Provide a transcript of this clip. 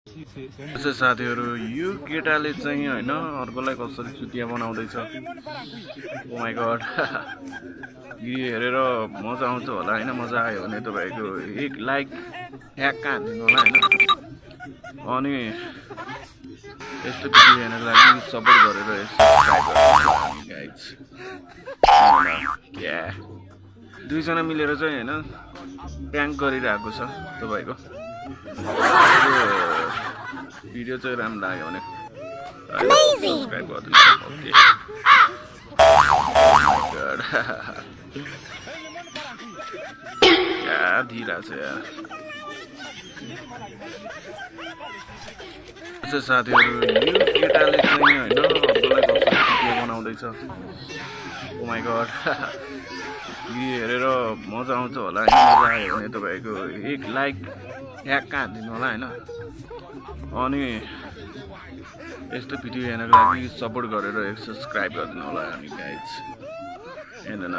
यसो साथीहरु यो केटाले चाहिँ हैन अर्कोलाई कसरी चुतिया बनाउँदैछ ओ माय गॉड यो हेरेर मजा आउँछ होला हैन मजा आयो भने तपाईको एक लाइक ह्याक्का हान्दिनु होला हैन अनि यस्तो भिडियो हेर्नको लागि सपोर्ट गरेर सब्स्क्राइब गर्नु गाइस या दुई जना मिलेर चाहिँ हैन प्र्याङ्क गरिरहेको छ तपाईको भिडियो चाहिँ राम्रो लाग्यो भने सब्स्क्राइब गर्दिनु ओके क्या ढिला छ यार यसो साथीहरु यो केटाले चाहिँ हैन अर्कोलाई कसरी भिडियो बनाउँदैछ ओ माय गॉड यो हेरेर मजा आउँछ होला हैन मजा आयो भने तपाईको एक लाइक ह्याक्का हान्दिनु होला हैन अनि यस्तो भिडियो हेर्नको लागि सपोर्ट गरेर सब्स्क्राइब गर्दिनु होला हामी गाइस हेर्दैन